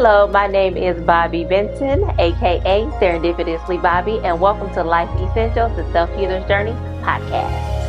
Hello, my name is Bobby Benton, aka Serendipitously Bobby, and welcome to Life Essentials, the Self Healer's Journey podcast.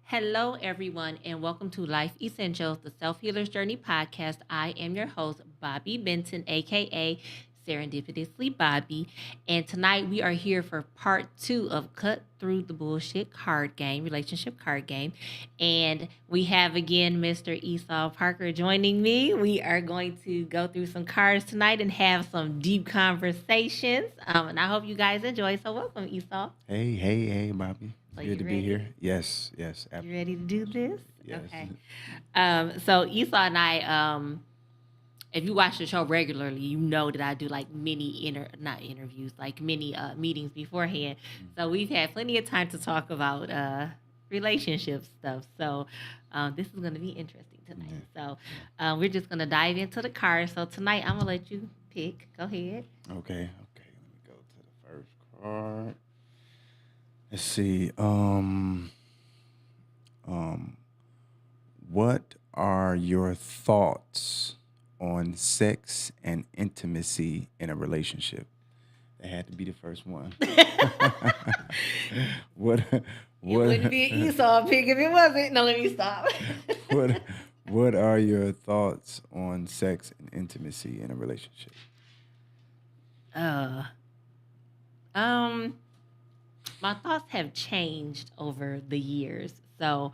Hello, everyone, and welcome to Life Essentials, the Self Healer's Journey podcast. I am your host, Bobby Benton, aka Serendipitously Bobby, and tonight we are here for part 2 of Cut Through the Bullshit card game, relationship card game, and we have again Mr. Esau Parker joining me. We are going to go through some cards tonight and have some deep conversations, and I hope you guys enjoy. So, welcome, Esau. Hey, Bobby. So Good you to be ready? here. Yes, You ready to do this? yes. Okay. So Esau and I, if you watch the show regularly, you know that I do like not interviews, like many meetings beforehand. So we've had plenty of time to talk about relationship stuff. So this is going to be interesting tonight. So we're just going to dive into the cards. So tonight I'm going to let you pick. Go ahead. Okay. Let me go to the first card. Let's see. What are your thoughts on sex and intimacy in a relationship? That had to be the first one. what It wouldn't be an Esau pick if it wasn't. No, let me stop. what are your thoughts on sex and intimacy in a relationship? My thoughts have changed over the years. So,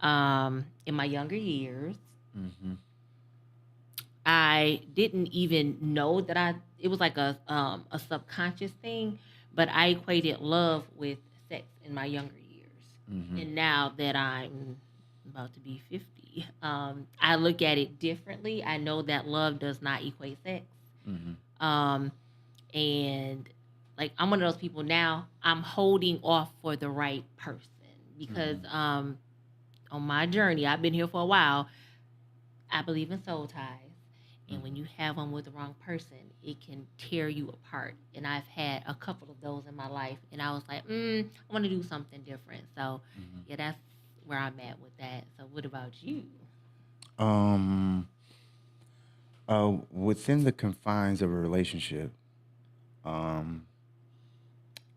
in my younger years, Mm-hmm. I didn't even know that it was like a subconscious thing, but I equated love with sex in my younger years. Mm-hmm. And now that I'm about to be 50, I look at it differently. I know that love does not equate sex. Mm-hmm. And like I'm one of those people now, I'm holding off for the right person because on my journey, I've been here for a while. I believe in soul ties. And when you have one with the wrong person, it can tear you apart. And I've had a couple of those in my life. And I was like, I want to do something different. So, yeah, that's where I'm at with that. So, what about you? Um, Within the confines of a relationship, um,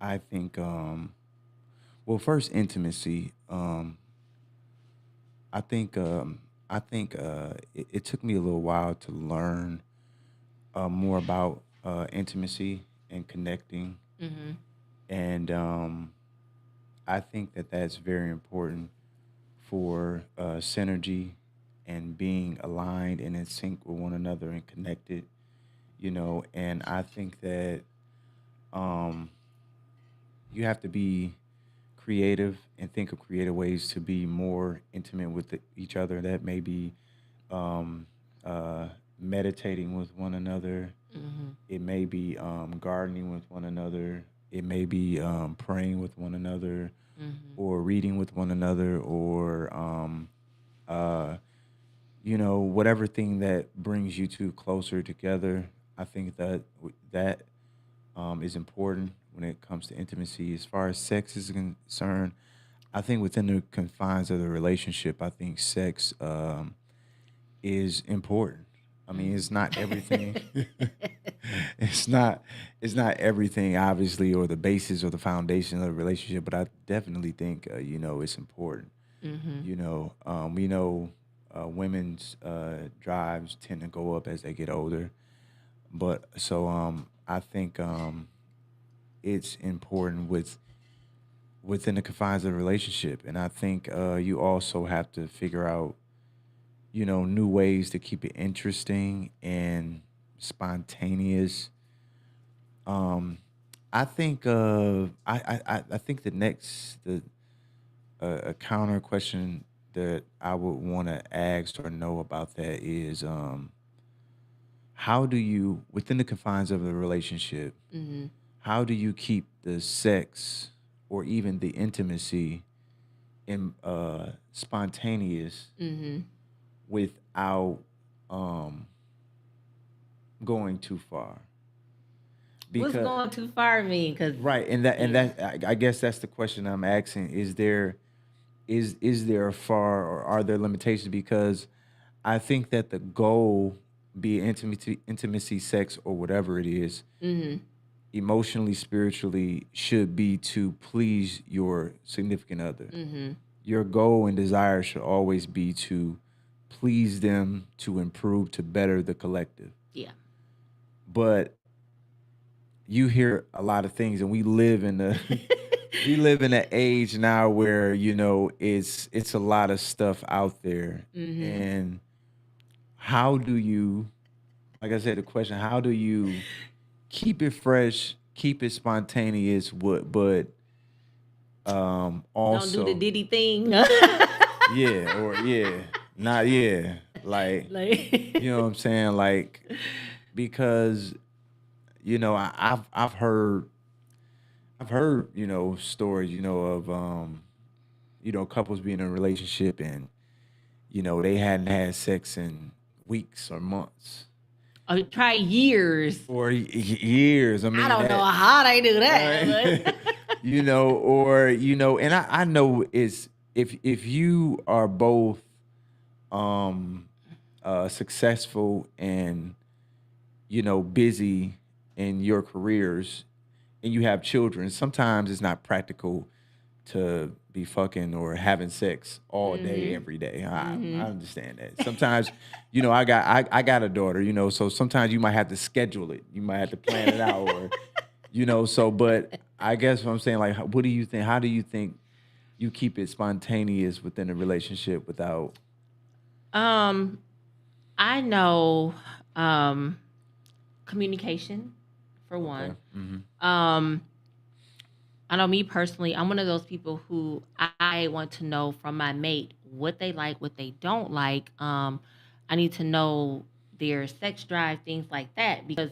I think, well, first intimacy. I think, it took me a little while to learn more about intimacy and connecting, Mm-hmm. and I think that that's very important for synergy and being aligned and in sync with one another and connected. And I think that um, you have to be creative and think of creative ways to be more intimate with each other. That may be um, meditating with one another. Mm-hmm. It may be gardening with one another. It may be praying with one another, Mm-hmm. or reading with one another, or uh, whatever thing that brings you two closer together. I think that that is important when it comes to intimacy. As far as sex is concerned, I think within the confines of the relationship, I think sex is important. I mean, it's not everything. it's not it's not everything, obviously, or the basis or the foundation of the relationship. But I definitely think it's important. Mm-hmm. We know women's drives tend to go up as they get older, but so I think it's important within the confines of the relationship, and I think you also have to figure out new ways to keep it interesting and spontaneous. Um, I think I think the a counter question that I would want to ask or know about that is how do you within the confines of a relationship, how do you keep the sex or even the intimacy spontaneous Mm-hmm. without um, going too far. What's Because going too far mean? Because right, yeah. I guess that's the question I'm asking. Is there a far or are there limitations? Because I think that the goal, be it intimacy, sex, or whatever it is, Mm-hmm. emotionally, spiritually, should be to please your significant other. Mm-hmm. Your goal and desire should always be to please them, to improve, to better the collective. Yeah. But you hear a lot of things, and we live in the we live in an age now where it's a lot of stuff out there. Mm-hmm. And how do you, like I said, the question, how do you keep it fresh, keep it spontaneous, but Don't do the also, Diddy thing. yeah, or yeah, not yeah, like, you know what I'm Like. saying, like, because I've heard stories, of couples being in a relationship, and they hadn't had sex in weeks or months Oh, try years. or years. I I mean don't know that, how they do that, right? but Or and I know is if you are both um successful and busy in your careers, and you have children, sometimes it's not practical to be fucking or having sex all day mm-hmm. every day. I Mm-hmm. understand that. Sometimes, I got a daughter, so sometimes you might have to schedule it. You might have to plan it out, or so, but I guess what I'm saying, like, what do you think? How do you think you keep it spontaneous within a relationship without? um, I know um communication for Okay. one. Mm-hmm. Um, I know me personally, I'm one of those people who I want to know from my mate what they like, what they don't like. I need to know their sex drive, things like that, because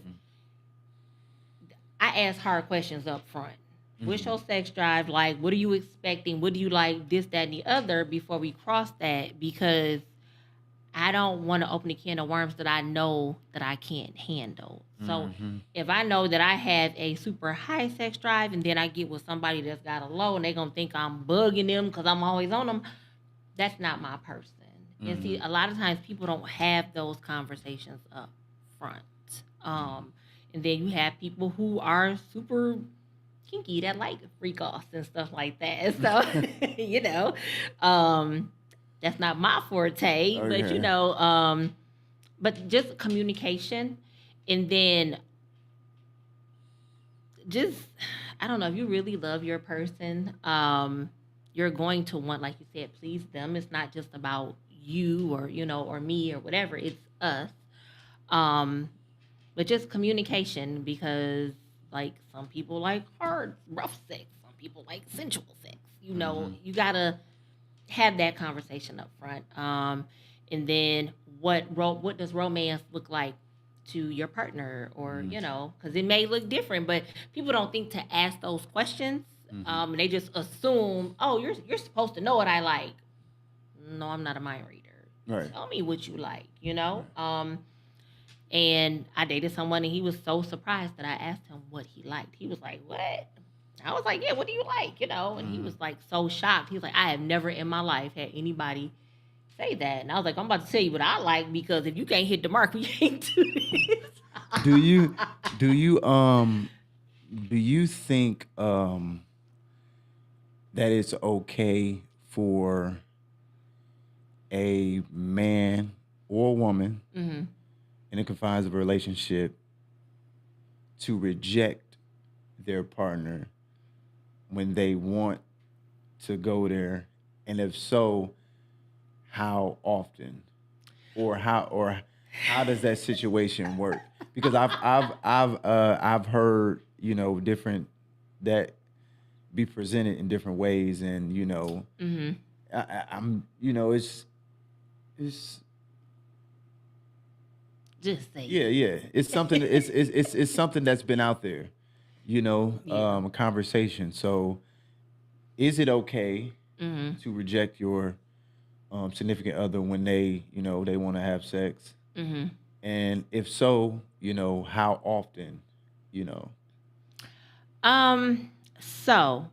I ask hard questions up front. What's Mm-hmm. your sex drive like? What are you expecting? What do you like? This, that, and the other before we cross that, because I don't want to open a can of worms that I know that I can't handle. So Mm-hmm. if I know that I have a super high sex drive and then I get with somebody that's got a low and they're going to think I'm bugging them because I'm always on them, that's not my person. And see, Mm-hmm. a lot of times people don't have those conversations up front. Um, and then you have people who are super kinky that like freak offs and stuff like that. So, you know, um, that's not my forte, but Okay. but just communication, and then just I don't know, if you really love your person, you're going to want, like you said, please them. It's not just about you or or me or whatever. It's us. Um, but just communication, because like some people like hard, rough sex. Some people like sensual sex. Mm-hmm. You gotta have that conversation up front. And then what does romance look like to your partner, or because it may look different, but people don't think to ask those questions. Mm-hmm. And they just assume, oh, you're supposed to know what I like. No, I'm not a mind reader. Right. Tell me what you like. Right. And I dated someone, and he was so surprised that I asked him what he liked. He was like, "What?" I was like, "Yeah, what do you like?" And he Mm-hmm. was like so shocked. He was like, "I have never in my life had anybody say that." And I was like, "I'm about to tell you what I like, because if you can't hit the mark, we can't do this." Do you do you do you think that it's okay for a man or a woman Hmm. in the confines of a relationship to reject their partner when they want to go there? And if so, how often? Or how does that situation work? Because I've heard, different that be presented in different ways, and Hmm. I'm it's Just say yeah, yeah, it's something, it's something that's been out there, it. Yeah. a conversation. So is it okay? Mhm. to reject your significant other when they want to have sex? Mhm. And if so, how often, you know? So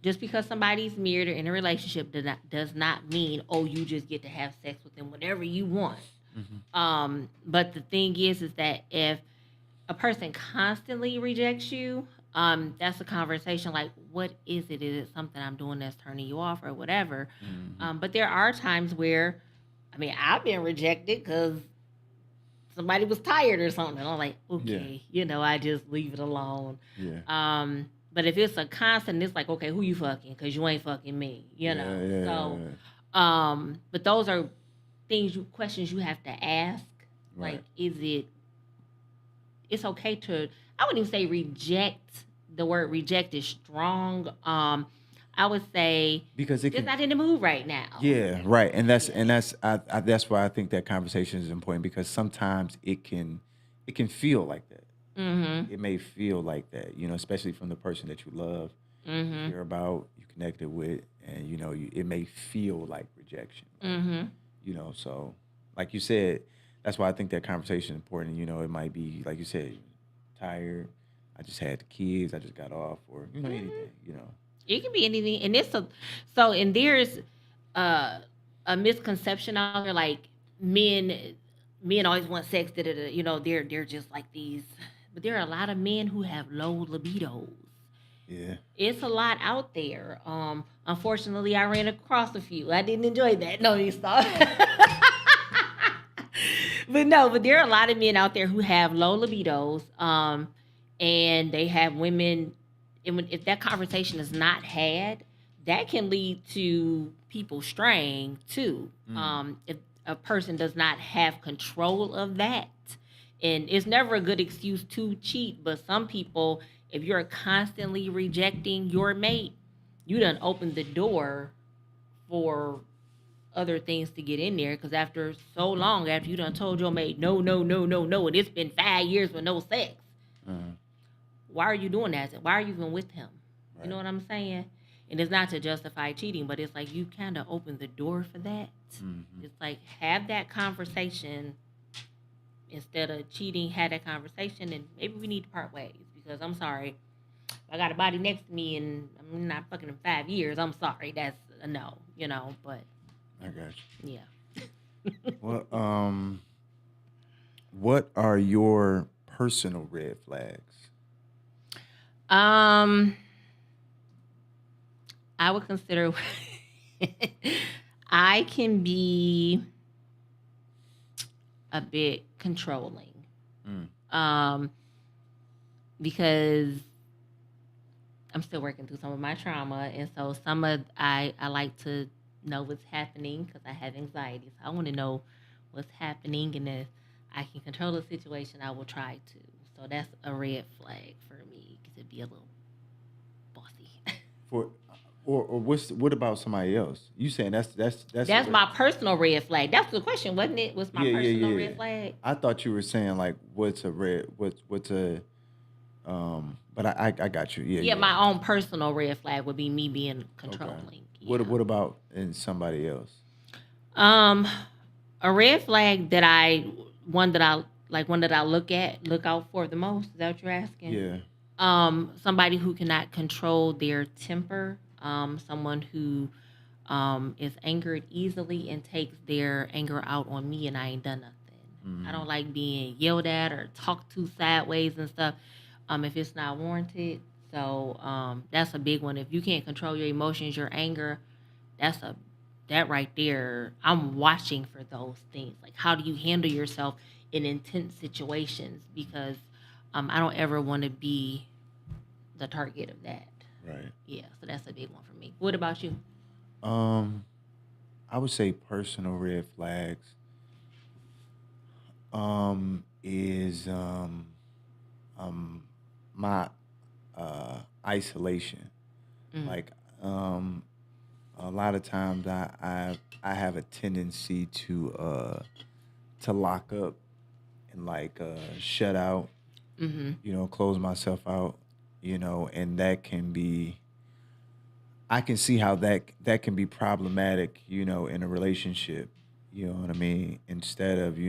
just because somebody's married or in a relationship does not mean, oh, you just get to have sex with them whenever you want. Hmm. But the thing is that if a person constantly rejects you, that's a conversation like, what is it? Is it something I'm doing that's turning you off or whatever? Hmm. But there are times where, I mean, I've been rejected because somebody was tired or something. And I'm like, Yeah, okay, I just leave it alone. yeah, But if it's a constant, it's like, okay, who you fucking? Because you ain't fucking me. yeah, yeah, So, yeah. but those are questions you have to ask. Like, Right. it's okay to, I wouldn't even say reject. The word reject is strong. I would say Because it just can, not in the mood right now. yeah, right, and that's Yeah. that's why I think that conversation is important because sometimes it can feel like that. Mm-hmm. It may feel like that, especially from the person that you love, you Mm-hmm. care about, you connected with, and it may feel like rejection, right? Mm-hmm. So like you said, that's why I think that conversation is important. It might be like you said, tired. I just had the kids. I just got off, or Mm-hmm. anything. It can be anything, and and there's uh, a misconception out there, like men, men always want sex. Da, da, da, they're just like these, but there are a lot of men who have low libidos. Yeah. It's a lot out there. Unfortunately, I ran across a few. I didn't enjoy that. No, you stop. But no, but there are a lot of men out there who have low libidos, and they have women. And if that conversation is not had, that can lead to people straying too. Mm. If a person does not have control of that, and it's never a good excuse to cheat. But some people, if you're constantly rejecting your mate, you done opened the door for other things to get in there because after so long, after you done told your mate no, no, no, no, no, and it's been 5 years with no sex, Uh, why are you doing that? Why are you even with him? You know right. what I'm saying? And it's not to justify cheating, but it's like you kind of opened the door for that. Hmm. It's like have that conversation instead of cheating. Have that conversation, and maybe we need to part ways because I'm sorry, I got a body next to me and I'm not fucking in 5 years. I'm sorry, that's a no. But I got yeah. you. Well, what are your personal red flags? Um, I would consider I can be a bit controlling. Mm. Um, because I'm still working through some of my trauma, and so I like to know what's happening because I have anxiety. So I want to know what's happening, and if I can control the situation, I will try to. So that's a red flag for me because it'd be a little bossy. For or what about somebody else? You saying that's a That's red. my personal red flag. That's the question, wasn't it? What's my Yeah, yeah, personal yeah. red flag? I thought you were saying like what's a red what's a but I got you. Yeah, Yeah, yeah. my own personal red flag would be me being Okay. controlling. What Yeah. what about in somebody else? Um, a red flag that one that I look out for the most. Is that what you're asking? Yeah. Somebody who cannot control their temper. Someone who is angered easily and takes their anger out on me, and I ain't done nothing. I Mm. don't like being yelled at or talked to sideways and stuff. If it's not warranted. So that's a big one. If you can't control your emotions, your anger, that's a that right there. I'm watching for those things. Like how do you handle yourself in intense situations? Because I don't ever want to be the target of that. Right. Yeah, so that's a big one for me. What about you? Um, I would say personal red flags. Is um my isolation. Mm. Like a lot of times I have a tendency to lock up and like shut out, Mm-hmm. close myself out, and that can be I can see how that can be problematic, in a relationship. You know what I mean? Instead of,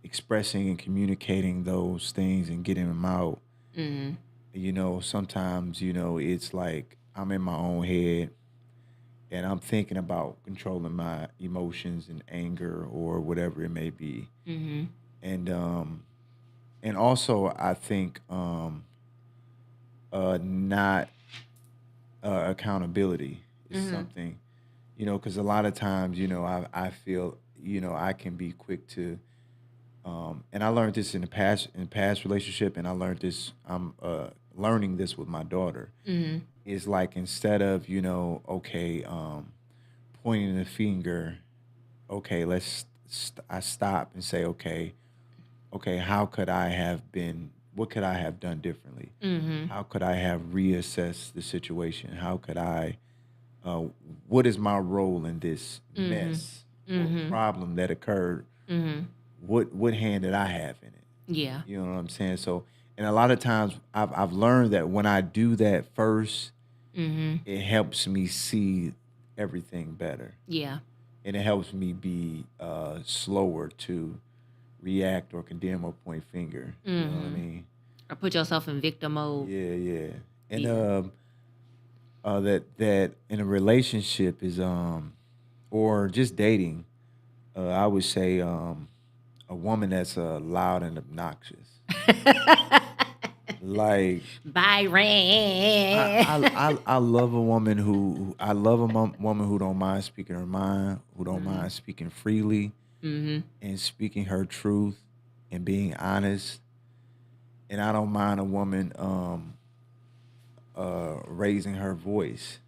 expressing and communicating those things and getting them out, Mhm. sometimes, it's like I'm in my own head and I'm thinking about controlling my emotions and anger or whatever it may be. Mhm. And also I think not accountability is Mhm. something, because a lot of times, I feel, I can be quick to, and I learned this in past relationship, and I learned this. I'm learning this with my daughter. Mhm. Is like instead of, okay, pointing the finger, okay, I stop and say, okay, how could I have been? What could I have done differently? Mhm. How could I have reassessed the situation? How could I uh, what is my role in this Mhm. mess or Mhm. problem that occurred? Mhm. What hand did I have in it? Yeah. You know what I'm saying? So, and a lot of times I've learned that when I do that first, Mhm. it helps me see everything better, Yeah. and it helps me be slower to react or condemn or point finger. You know what I Mhm. mean? Or put yourself in victim mode. Yeah, yeah. And Yeah. that in a relationship is or just dating, I would say a woman that's loud and obnoxious. Like Byron. I love a woman I love a woman who don't mind speaking her mind, who don't Mhm. mind speaking freely Mhm. and speaking her truth and being honest. And I don't mind a woman raising her voice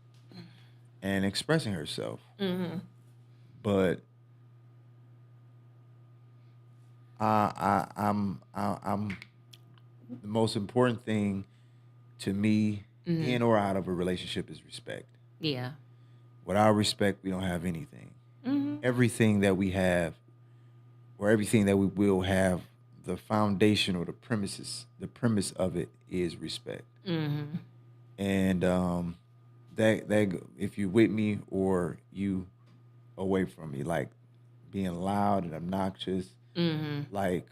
and expressing herself. Mhm. But I'm the most important thing to me Mhm. in or out of a relationship is respect. Yeah. Without respect, we don't have anything. Mhm. Everything that we have, or everything that we will have, the foundation or the premise of it is respect. Mhm. And if you with me or you away from me, like being loud and obnoxious, Mhm. like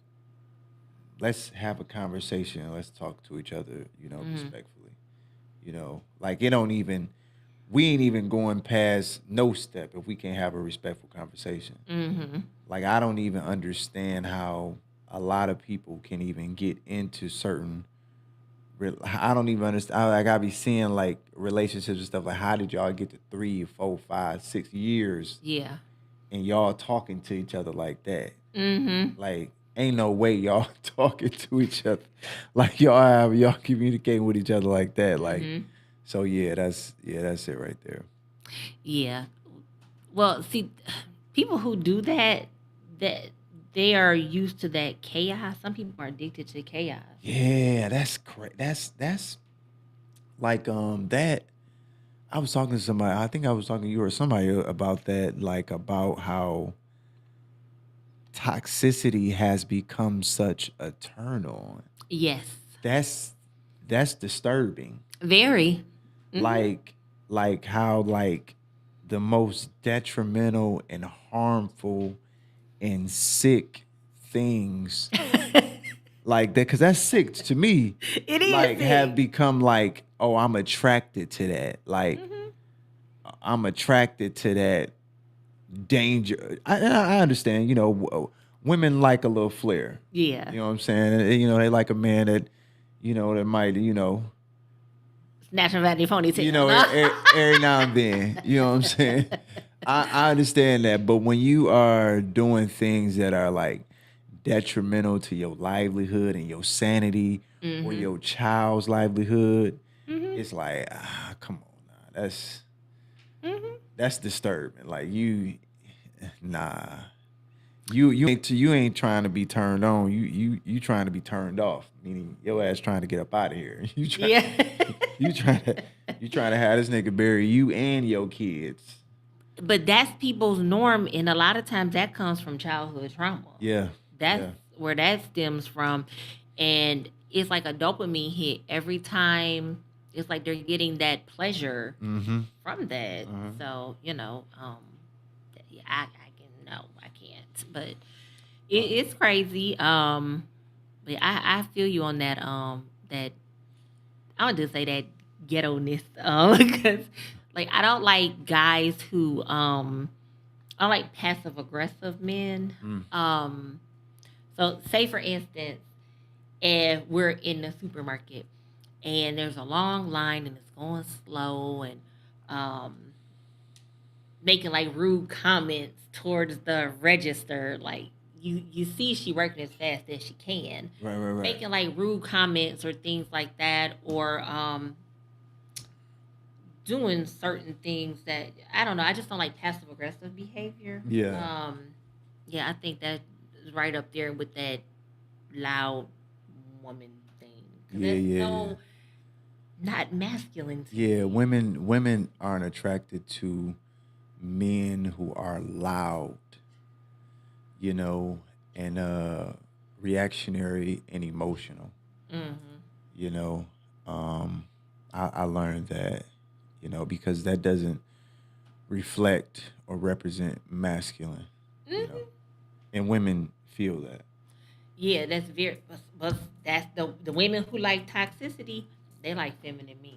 let's have a conversation. Let's talk to each other, Mhm. respectfully. Like it don't even we ain't even going past no step if we can't have a respectful conversation. Mhm. Like I don't even understand how a lot of people can even get into certain. I don't even understand. Like I be seeing like relationships and stuff. Like how did y'all get to 3, 4, 5, 6 years Yeah. and y'all talking to each other like that? Mhm. Like ain't no way y'all talking to each other. Like y'all communicating with each other like that. Like Mhm. so yeah, that's it right there. Yeah. Well, see, people who do that, that they are used to that chaos. Some people are addicted to chaos. Yeah, that's correct. That's like that. I was talking to somebody. I think I was talking to you or somebody about that. Like about how toxicity has become such a turn on. Yes. That's that's disturbing. Very. Mhm. Like how like the most detrimental and harmful and sick things like that, because that's sick to me, It is like have sick. become like, oh, I'm attracted to that. Like Mhm. I'm attracted to that danger. I understand, women like a little flair. Yeah. You know what I'm saying? They like a man that, that might, Natural vanity ponytail. No. every now and then. You know what I'm saying? I understand that, but when you are doing things that are like detrimental to your livelihood and your sanity or Mhm. your child's livelihood, Mhm. it's like, come on, now. Mhm. That's disturbing. Like nah. You ain't trying to be turned on. You trying to be turned off. Meaning your ass trying to get up out of here. Yeah. You trying to you trying to have this nigga bury you and your kids. But that's people's norm, and a lot of times that comes from childhood trauma. Yeah, That's yeah. where that stems from, and it's like a dopamine hit every time. it's like they're getting that pleasure Mm-hmm. from that. Uh-huh. So, yeah, I can no, I can't. But Uh, it's crazy. But I feel you on that. That I want to say that ghetto ness. Because like I don't like guys who I don't like passive aggressive men. mm, Um, so say for instance, if we're in the supermarket and there's a long line and it's going slow and um making like rude comments towards the register, like you see she working as fast as she can, right, right, right. making like rude comments or things like that, or doing certain things that I don't know. I just don't like passive aggressive behavior. Yeah, Um, yeah, I think that is right up there with that loud woman thing because yeah, that's yeah, yeah. so not masculine to Yeah, me. women aren't attracted to men who are loud, you know, and reactionary and emotional. Mm-hmm. You know, um, I learned that, because that doesn't reflect or represent masculine, you know, Mm-hmm. and women feel that. Yeah, that's very. But that's the women who like toxicity. They like feminine men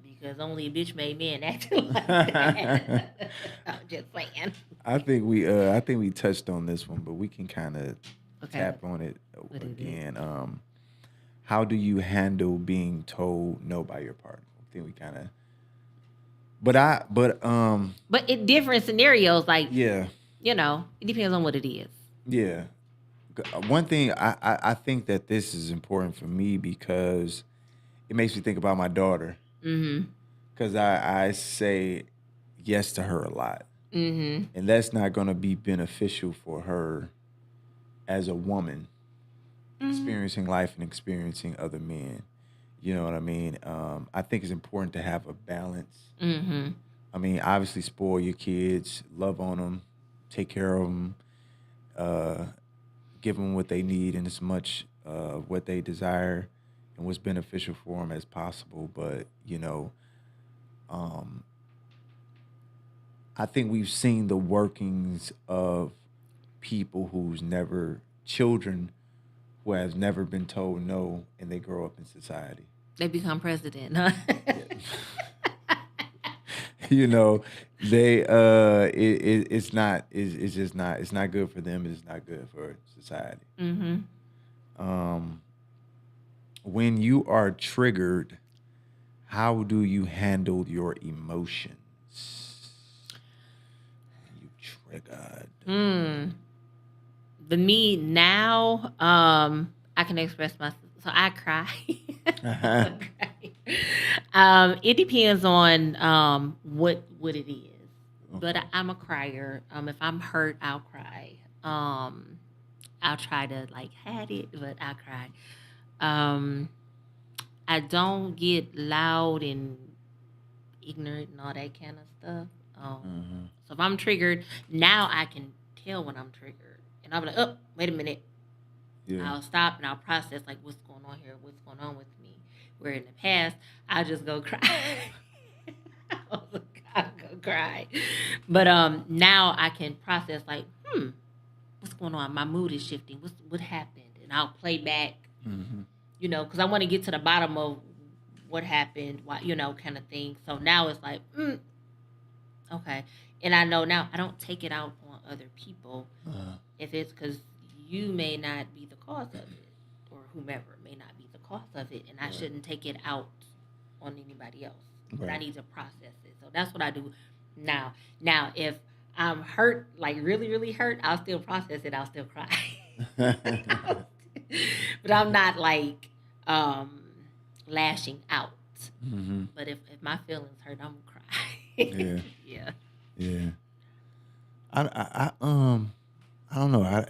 because only a bitch made men acting like that. I'm just saying. I think we touched on this one, but we can kind of Okay, tap on it what is it? again. How do you handle being told no by your partner? I think we kind of, but But in different scenarios, like yeah, it depends on what it is. yeah. One thing I think that this is important for me because it makes me think about my daughter Mm-hmm. because I say yes to her a lot, Mm-hmm. and that's not going to be beneficial for her as a woman Mm-hmm. experiencing life and experiencing other men. You know what I mean? I think it's important to have a balance. Mm-hmm. I mean, obviously, spoil your kids, love on them, take care of them, uh, give them what they need and as much what they desire and what's beneficial for them as possible. But um, I think we've seen the workings of people who's never children who has never been told no and they grow up in society. They become president. Huh? Yeah. you know, it's not it's just not it's not good for them. It's not good for society. Mm-hmm. Um, when you are triggered, how do you handle your emotions when you triggered? Hmm. The me now, I can express myself. So I cry. Uh-huh. I cry. It depends on what it is. But Okay. I'm a crier. If I'm hurt, I'll cry. I'll try to like hide it, but I cry. Um, I don't get loud and ignorant and all that kind of stuff. Uh-huh. So if I'm triggered, now I can tell when I'm triggered, and I'm like, oh, wait a minute. Yeah. I'll stop and I'll process like what's going on here, what's going on with me. Where in the past, I'll just go cry. I'll go cry. But now I can process like, what's going on? My mood is shifting. What happened? And I'll play back, Mm-hmm. because I want to get to the bottom of what happened, why, kind of thing. So now it's like, okay. And I know now I don't take it out on other people Uh-huh. if it's because you may not be the cause of it or whomever may not be the cause of it. And I Right. shouldn't take it out on anybody else. But I Right. need to process it. So that's what I do now. Now, if I'm hurt, like really, really hurt, I'll still process it. I'll still cry. But I'm not like um, lashing out. Mm-hmm. But if my feelings hurt, I'm gonna Yeah. cry. Yeah. Yeah. I don't know. I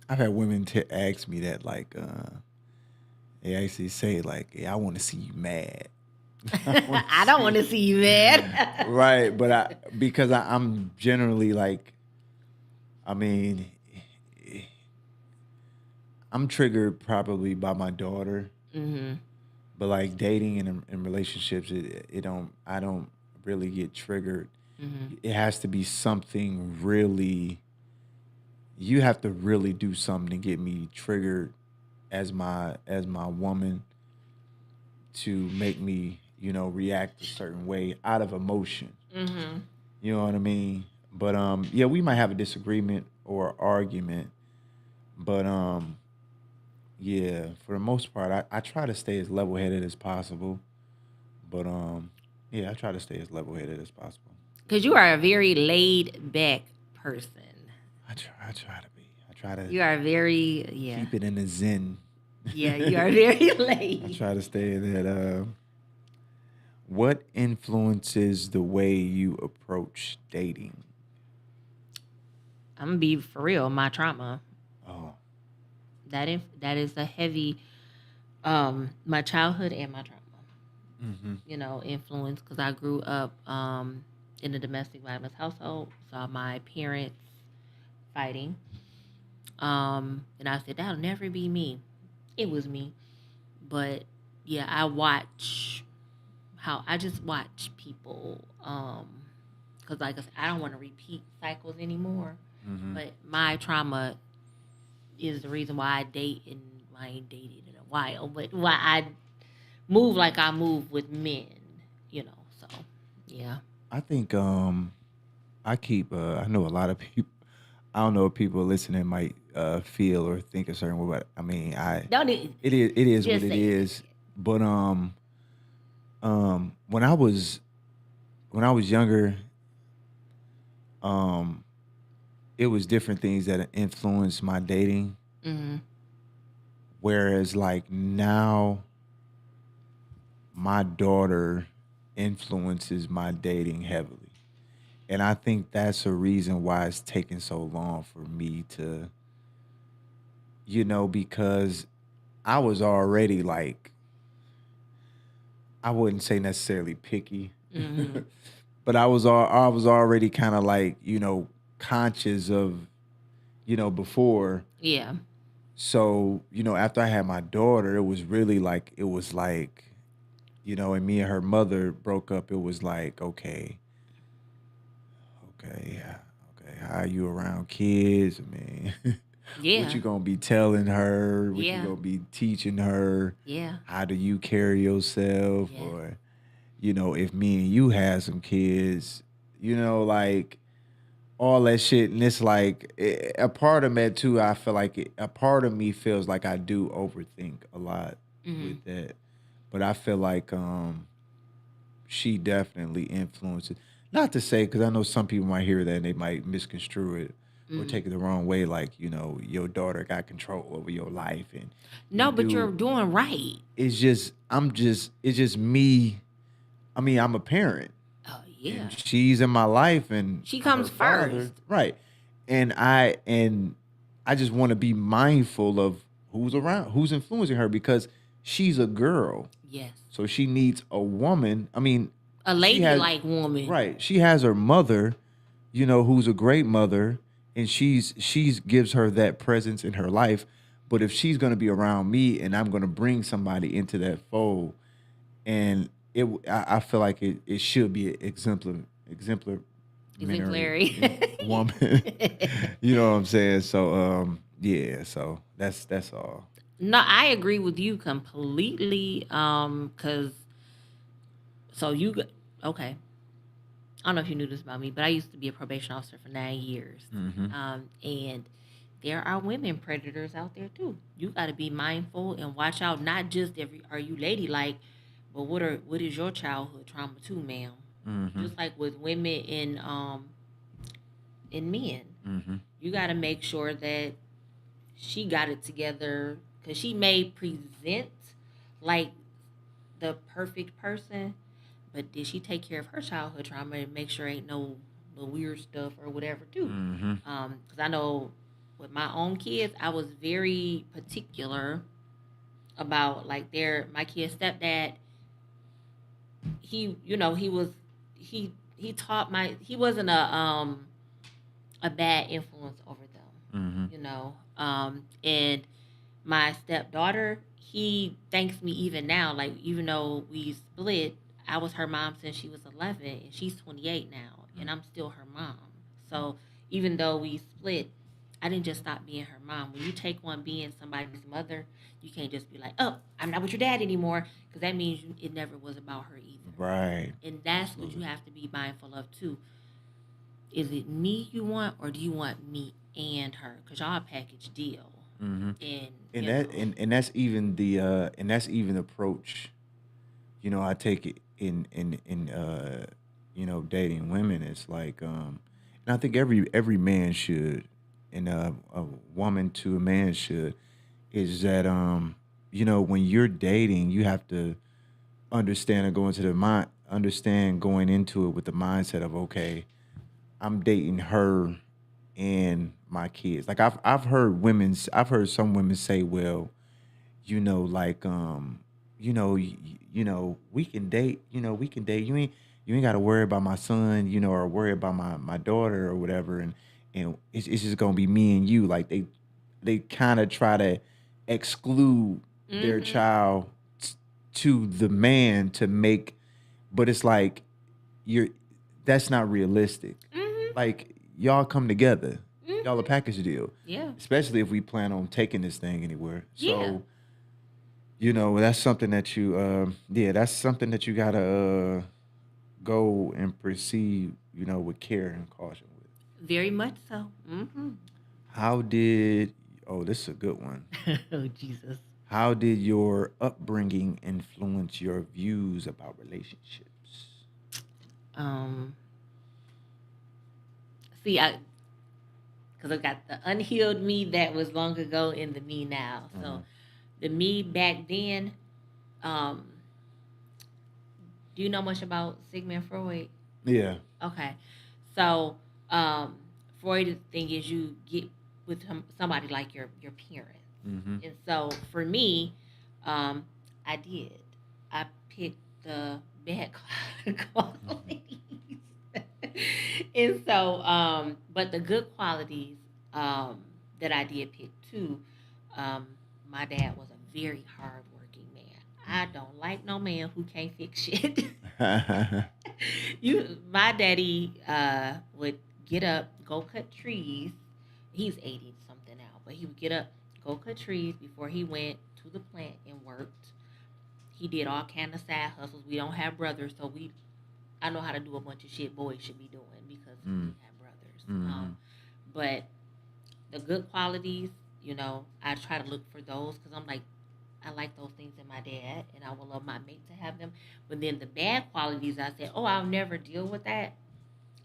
I've had women ask me that like they actually say like, "Yeah, I want to see you mad." I want to I don't want see to see you mad. right, but because I'm generally like, I mean, I'm triggered probably by my daughter, Mm-hmm. but like dating and in relationships, it don't I don't really get triggered. Mm-hmm. It has to be something really. You have to really do something to get me triggered as my woman to make me react a certain way out of emotion. Mm-hmm. You know what I mean? But yeah, we might have a disagreement or argument, but yeah, for the most part, I try to stay as level headed as possible. But yeah, I try to stay as level headed as possible. Because you are a very laid back person. I try to be. I try to You are very, yeah. keep it in the zen. Yeah, you are very I laid. try to stay in that. What influences the way you approach dating? I'm gonna be for real. My trauma. Oh, That is a heavy my childhood and my trauma. mm-hmm. Influence because I grew up in a domestic violence household. Saw my parents fighting. And I said that'll never be me. It was me. But yeah, I just watch people because like I said, I don't want to repeat cycles anymore. Mm-hmm. But my trauma is the reason why I date and I ain't dated in a while, but why I move like I move with men, So yeah. I think I keep I know a lot of people. I don't know if people listening might feel or think a certain way, but I mean Don't it, it is what just it say it. is. But when I was younger, um it was different things that influenced my dating. Mm-hmm. Whereas like now my daughter influences my dating heavily. And I think that's a reason why it's taking so long for me to, because I was already like, I wouldn't say necessarily picky, Mm-hmm. but I was already kind of like, conscious of, before. Yeah. So, after I had my daughter, it was like, and me and her mother broke up. It was like, okay, okay, yeah, okay, how are you around kids? I mean, what Yeah. you gonna be telling her? What you Yeah. gonna be teaching her? Yeah. How do you carry yourself? Yeah. Or, if me and you had some kids, like all that shit. And it's like a part of that too. I feel like a part of me feels like I do overthink a lot Mm-hmm. with that, but I feel like she definitely influences. Not to say, because I know some people might hear that and they might misconstrue it or Mm-hmm. take it the wrong way. Like, your daughter got control over your life, and you No, but you're do. doing right. It's just me. I mean, I'm a parent, Oh and yeah. she's in my life, and She her comes father, first. right? And I just want to be mindful of who's around, who's influencing her, because she's a girl, Yes. so she needs a woman. I mean, A she has ladylike woman. right. She has her mother, who's a great mother, and she's gives her that presence in her life. But if she's gonna be around me, and I'm gonna bring somebody into that fold, and I feel like it should be an exemplary Exemplary. woman. You know what I'm saying? So yeah, so that's all. No, I agree with you completely. Cause so okay. I don't know if you knew this about me, but I used to be a probation officer for 9 years. Mm-hmm. And there are women predators out there too. You got to be mindful and watch out. Not just are you ladylike, but what is your childhood trauma too, ma'am? Mm-hmm. Just like with women in men, Mm-hmm. you got to make sure that she got it together because she may present like the perfect person, but did she take care of her childhood trauma and make sure ain't no weird stuff or whatever too? Mm-hmm. Because I know with my own kids, I was very particular about like my kid's stepdad. He was he taught he wasn't a bad influence over them, Mm-hmm. and my stepdaughter, he thanks me even now. Like even though we split, I was her mom since she was 11, and she's 28 now, and I'm still her mom. So even though we split, I didn't just stop being her mom. When you take on being somebody's mother, you can't just be like, "Oh, I'm not with your dad anymore," because that means it never was about her either. Right. And that's what you Absolutely. have to be mindful of too. Is it me you want, or do you want me and her? Because y'all a package deal, Hmm. and And that's even the and that's even approach. I take it in dating women. It's like and I think every man should, and a woman to a man should, is that when you're dating, you have to understand and go into the mind understand going into it with the mindset of, okay, I'm dating her and my kids. Like I've heard some women say, well, like we can date, we can date. You ain't got to worry about my son, or worry about my daughter or whatever, and it's just gonna be me and you. Like they kind of try to exclude their mm-hmm, child to the man to make, but it's like you're that's not realistic. mm-hmm, Like y'all come together, y'all a mm-hmm. package deal, Yeah, especially if we plan on taking this thing anywhere. yeah. So that's something that that's something that you gotta go and proceed, with care and caution with. Very much so. Mm-hmm. How did Oh, this is a good one. Oh Jesus. How did your upbringing influence your views about relationships? Um. See, I because I got the unhealed me that was long ago and the me now. So Mhm. the me back then. Um. Do you know much about Sigmund Freud? Yeah. Okay. So, um, Freud's thing is you get with somebody like your parents, Mm-hmm. and so for me, um, I did. I picked the bad qualities, and so, but the good qualities that I did pick too. Um, my dad was a very hardworking man. I don't like no man who can't fix shit. My daddy would get up, go cut trees. He's 80 something now, but he would get up, go cut trees before he went to the plant and worked. He did all kind of side hustles. We don't have brothers, so we I know how to do a bunch of shit boys should be doing because we Mm. have brothers. Mm-hmm. But the good qualities, I try to look for those because I'm like, I like those things in my dad, and I would love my mate to have them. But then the bad qualities, I said, oh, I'll never deal with that.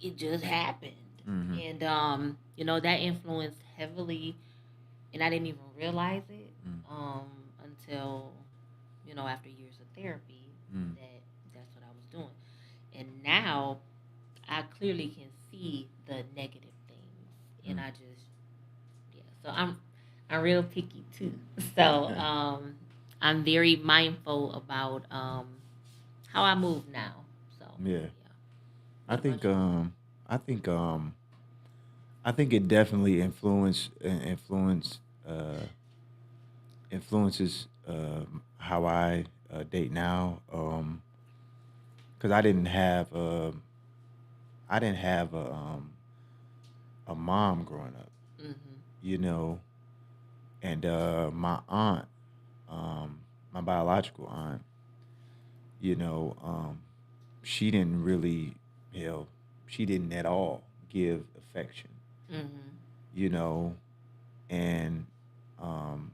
It just happened, Mm-hmm. and that influenced heavily, and I didn't even realize it until after years of therapy Mm. that that's what I was doing, and now I clearly can see the negative things, and Mm. I just yeah. So I'm real picky too. So I'm very mindful about how I move now. So Yeah. yeah. I What about think you? I think I think it definitely uh influences how I date now. Because I didn't have a mom growing up, Mm-hmm. you know, and my aunt, um, my biological aunt, you know, she didn't really, you know, she didn't at all give affection, Mm-hmm. you know, and um,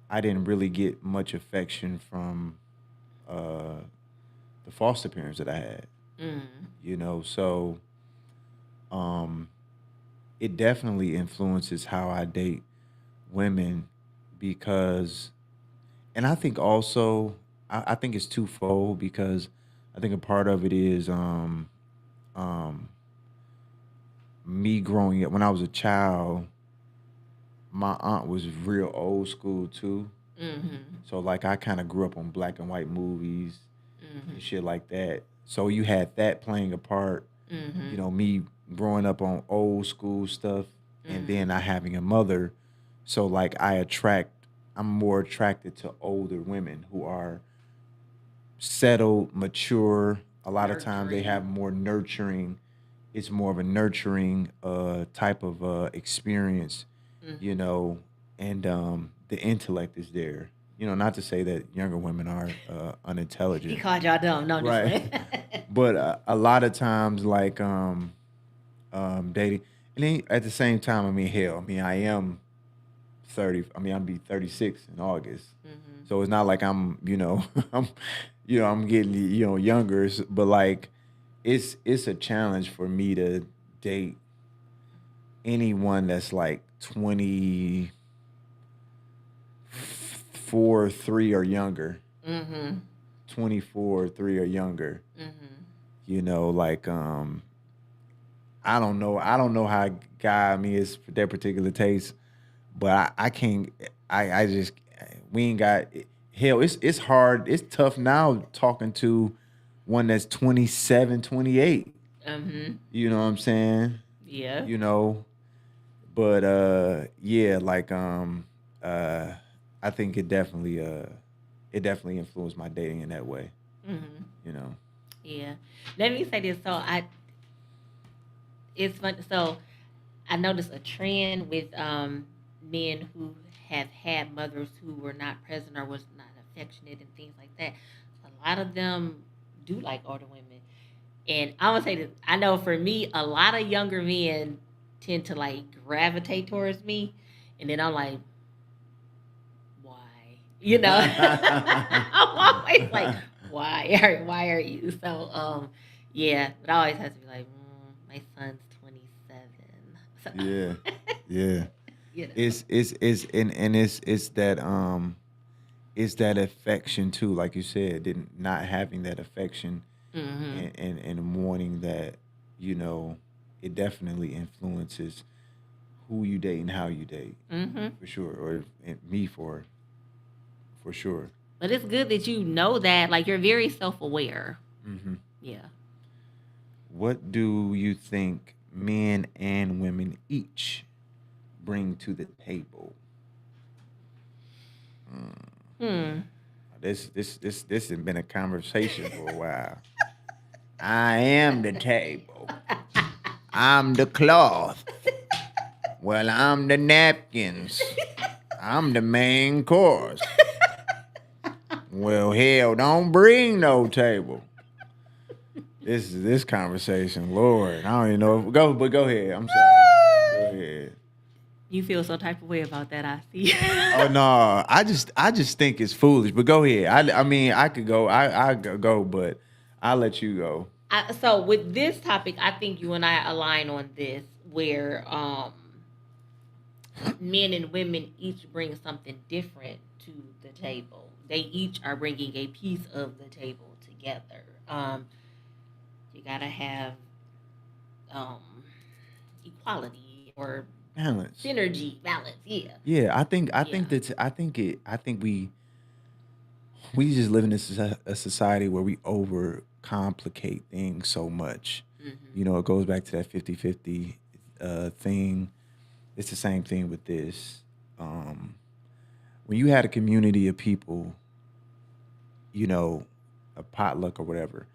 I didn't really get much affection from uh, the foster parents that I had, Mm-hmm. so um, it definitely influences how I date women because, and I think also, I think it's twofold because I think a part of it is um, me growing up when I was a child. My aunt was real old school too, Mm-hmm. so like I kind of grew up on black and white movies and Mm-hmm. shit like that. So you had that playing a part, Mm-hmm. me growing up on old school stuff, and then Mm-hmm. I having a mother So like I'm more attracted to older women who are settled, mature. A lot of times they Nurturing. have more nurturing. It's more of a nurturing type of experience, you Mm-hmm. know, and the intellect is there. Not to say that younger women are He unintelligent, called y'all dumb. No, I'm just right? playing. But a lot of times, like dating, and then at the same time, I mean, hell, I mean, I am 30. I mean, I'll be 36 in August. Mm-hmm. So it's not like I'm, I'm, I'm getting, younger. But like, it's a challenge for me to date anyone that's like 24, 3 or younger. Mm-hmm. 24, 3 or younger. Mm-hmm. Like, I don't know how guy me is for their particular taste, but I can't. I just we ain't got hell. It's hard. It's tough now talking to one that's 27, 28. Mm-hmm. You know what I'm saying? Yeah. You know, but yeah, like uh, I think it definitely influenced my dating in that way. Mm-hmm. You know. Yeah. Let me say this. It's fun. So I noticed a trend with men who have had mothers who were not present or was not affectionate and things like that. A lot of them do like older women. And I would say that I know for me, a lot of younger men tend to like gravitate towards me. And then I'm like, why? I'm always like, why are you? So yeah, but I always have to be like, my son's 27. Yeah, So yeah. you know. It's and it's that affection too, like you said, didn't not having that affection Mhm. and wanting that, you know, it definitely influences who you date and how you date, Mhm. for sure, or me for sure. But it's good that you know that like you're very self-aware. Hmm. Yeah. What do you think men and women each bring to the table? Mm. Hmm. This has been a conversation for a while. I am the table. I'm the cloth. Well, I'm the napkins. I'm the main course. Well, hell, don't bring no table. This conversation, Lord, I don't even know. But go ahead. I'm sorry. Go ahead. You feel some type of way about that, I see. Oh no, I just think it's foolish. But go ahead. I mean, I could go. I go, but I'll let you go. So with this topic, I think you and I align on this, where men and women each bring something different to the table. They each are bringing a piece of the table together. You gotta have um, equality or Balance. synergy, balance. Yeah, Yeah, I think yeah. that's I think we just live in a society where we overcomplicate things so much. Hmm. It goes back to that 50-50 thing. It's the same thing with this. Um, when you had a community of people, you know, a potluck or whatever,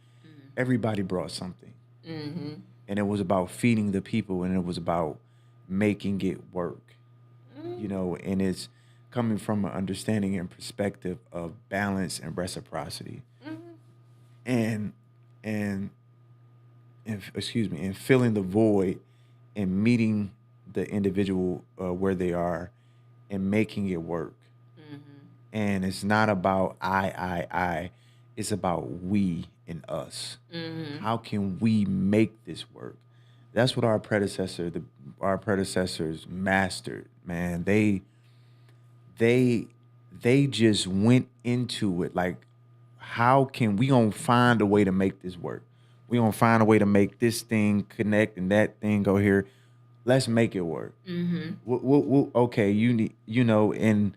everybody brought something. Hmm. And it was about feeding the people and it was about making it work. And it's coming from an understanding and perspective of balance and reciprocity. Hmm. And and excuse me, and filling the void and meeting the individual where they are and making it work. Hmm. And it's not about I. It's about we and us. Hmm. How can we make this work? That's what our predecessors mastered. Man, they they just went into it like, how can we gonna find a way to make this work? We gonna find a way to make this thing connect and that thing go here. Let's make it work. Hmm. Okay, and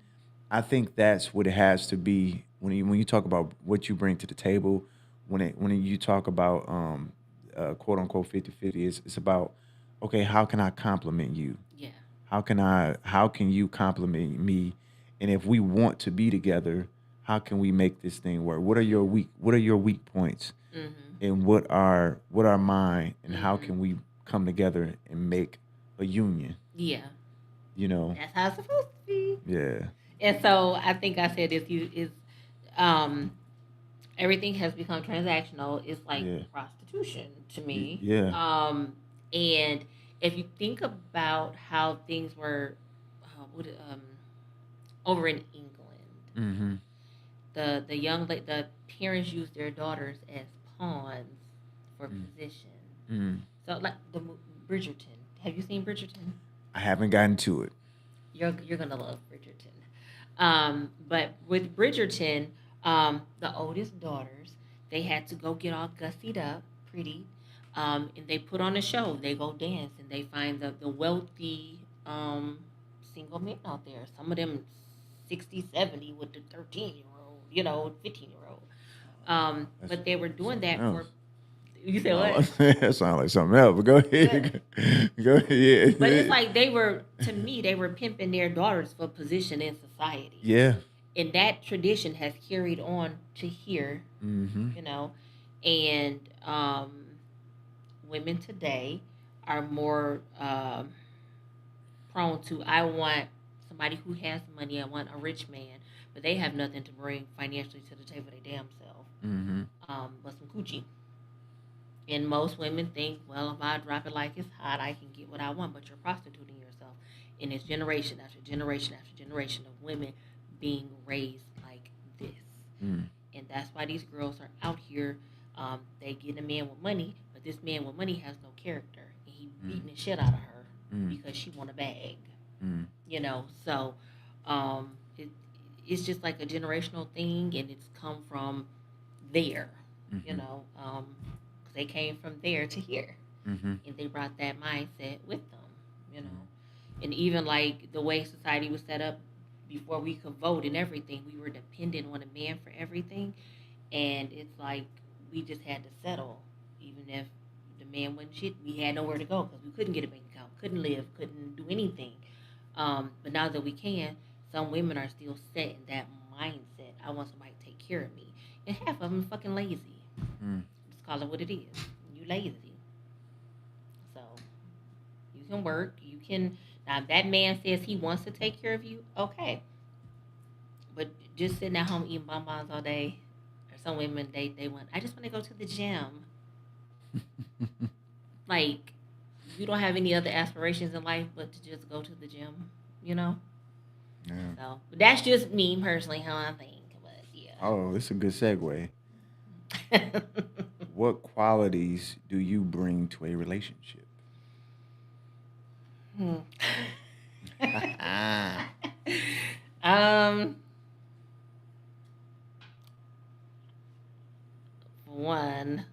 I think that's what it has to be when you talk about what you bring to the table. When you talk about quote unquote 50-50, it's about, okay, how can I compliment you? Yeah. how can you compliment me? And if we want to be together, how can we make this thing work? What are your weak points? Mhm. And what are mine? And how Mhm. can we come together and make a union? Yeah, You know? that's how it's supposed to be. Yeah. And so I think I said this. You is um everything has become transactional. It's like Yeah. prostitution to me. Yeah. And if you think about how things were, over in England, Mm-hmm. the parents used their daughters as pawns for position. Mm-hmm. So like Bridgerton. Have you seen Bridgerton? I haven't gotten to it. You're gonna love Bridgerton. But with Bridgerton, the oldest daughters, they had to go get all gussied up, pretty, and they put on a show. They go dance and they find the wealthy single men out there. Some of them 60, 70 with the 13-year-old, 15-year-old. That's But they were doing something that else. for, you said Sound what? like, that sound like something else. But go But ahead. Go but it's ahead. like they were, to me, they were pimping their daughters for position in society. Yeah. And that tradition has carried on to here, Mm-hmm. you know, and women today are more prone to, I want somebody who has money, I want a rich man, but they have nothing to bring financially to the table their damn self, Mm-hmm. but some coochie. And most women think, well, if I drop it like it's hot, I can get what I want, but you're prostituting yourself. And it's generation after generation after generation of women being raised like this. Mm. And that's why these girls are out here. They get a man with money, but this man with money has no character, and he Mm. beating the shit out of her Mm. because she want a bag. Mm. So it's just like a generational thing, and it's come from there. You Mm-hmm. know, um, 'cause they came from there to here, Mm-hmm. and they brought that mindset with them. You Mm. know, and even like the way society was set up before we could vote and everything, we were dependent on a man for everything, and it's like we just had to settle, even if the man wasn't shit. We had nowhere to go because we couldn't get a bank account, couldn't live, couldn't do anything. But now that we can, some women are still set in that mindset. I want somebody to take care of me, and half of them fucking lazy. Mm. Just call it what it is. You lazy, so you can work. You can now. If that man says he wants to take care of you, okay. But just sitting at home eating bonbons all day, or some women they want. I just want to go to the gym. Like you don't have any other aspirations in life but to just go to the gym. You know. Yeah. So but that's just me personally how I think. But Oh, it's a good segue. yeah. What qualities do you bring to a relationship? Hmm. um. One,